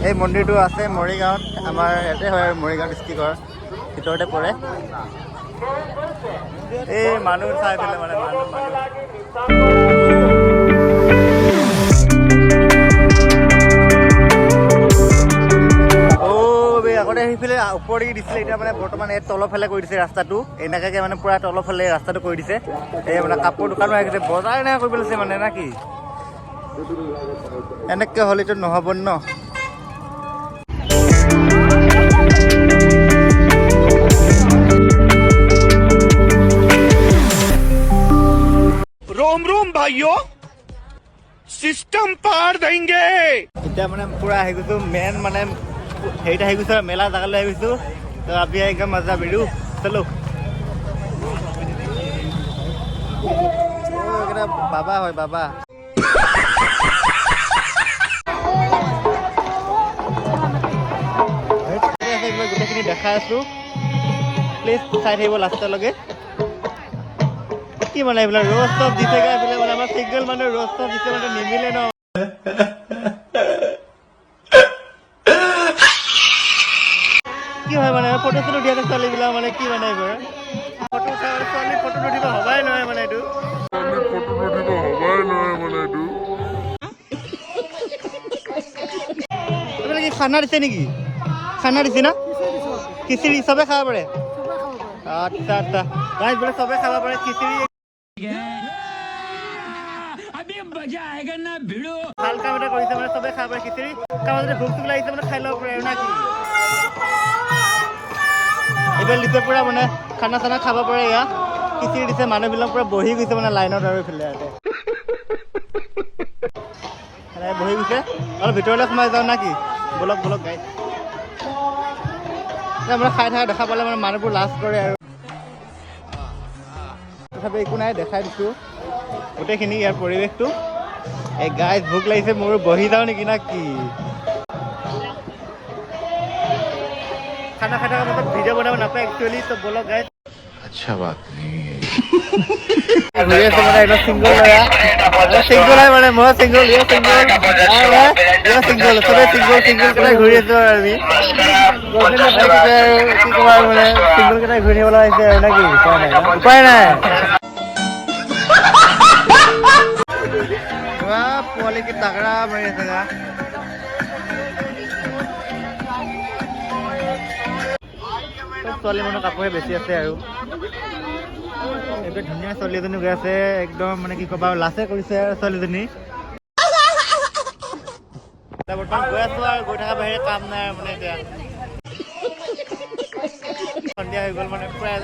এই মন্দিৰটো আছে মৰিগাঁৱত, আমাৰ ইয়াতে হয় আৰু মৰিগাঁও ডিষ্ট্ৰিক্টৰ ভিতৰতে পৰে। এই মানুহ চাই পেলাই মানে মানুহ আগতে সেইফালে ওপৰেদি দিছিলে, এতিয়া মানে বৰ্তমান এই তলফালে কৰি দিছে ৰাস্তাটো, এনেকাকে মানে পুৰা তলফালে ৰাস্তাটো কৰি দিছে। এই মানে কাপোৰ দোকানো আহিছে, বজাৰ এনেকৈ কৰিব লৈছে মানে না কি, এনেকৈ হ'লেতো নহ'ব ন। रोम रोम भाइयों, सिस्टम पार देंगे। এতিয়া মানে পুৰা আহি গৈছো মেইন মানে হেৰিত আহি গৈছো, মেলা জেগালৈ আহি গৈছো। তো আবি একদম মজা বিড়ু চলো। বাবা হয় বাবা। গোটেইখিনি দেখাই আছো, প্লিজ চাই থাকিব লাষ্টলৈকে। কি মানে এইবিলাক ৰ'জ টপ দিছে এইফালে মানে আমাৰ চিংগল মানুহ ৰ'জ টপ দিছে মানে নিমিলে ন। কি হয় মানে ফটো চটো দিয়া ছোৱালীবিলাক মানে কি মানে এইবাৰ ফটো উঠা মানে ছোৱালী ফটো নুঠিব হবাই নহয় মানে এইটো কি খানা দিছে নেকি? খানা দিছে না খিচিৰি চবে খাব পাৰে? আচ্ছা আচ্ছা গাইজ বোলে চবে খাব পাৰে খিচিৰি। ভাল কাম এটা কৰিছে মানে চবে খাব পাৰে খিচিৰি। কাৰোবাৰ যদি ভোক চোক লাগিছে মানে খাই ল'ব পাৰে আৰু না কি? এইফালে দিছে পুৰা মানে খানা চানা খাব পাৰে, এয়া খিচিৰি দিছে, মানুহবিলাক পুৰা বহি গৈছে মানে লাইনত আৰু এইফালে ইয়াতে বহি গৈছে। অলপ ভিতৰলৈ সোমাই যাওঁ না কি? বলক বলক গাইজ। মানে খাই থকা দেখা পালে মানে মানুহবোৰ লাজ কৰে আৰু তথাপি একো নাই, দেখাই দিছোঁ গোটেইখিনি ইয়াৰ পৰিৱেশটো। এই গাইজ ভোক লাগিছে মোৰ, বহি যাওঁ নেকি না কি? খানা খাই থকাৰ পাছত ভিডিঅ' বনাব নাপায় একচুৱেলি, তো বলক গাইজ। আচ্ছা বাত ঘূৰি আছে মানে একদম চিংগল ল'ৰা, চিংগল হয় মানে মই চিংগল, ইয়ে চিংগল, ইয়ে চিংগল, চবে চিংগল চিংগল কেইটাই ঘূৰি আছো আৰু আমি কি ক'ব আৰু মানে চিংগল কেইটাই ঘূৰি থাকিব লগা হৈছে আৰু নে কি? উপায় নাই। পোৱালি কি তাগৰা মাৰি আছে গা। ছোৱালী মানুহ কাপোৰহে বেছি আছে আৰু এইটো ধুনীয়া ছোৱালী এজনী গৈ আছে, একদম মানে কি ক'বা লাচে কৰিছে আৰু ছোৱালীজনী। বৰ্তমান গৈ আছো আৰু গৈ থকাৰ বাহিৰে কাম নাই আৰু মানে এতিয়া সন্ধিয়া হৈ গ'ল মানে প্ৰায়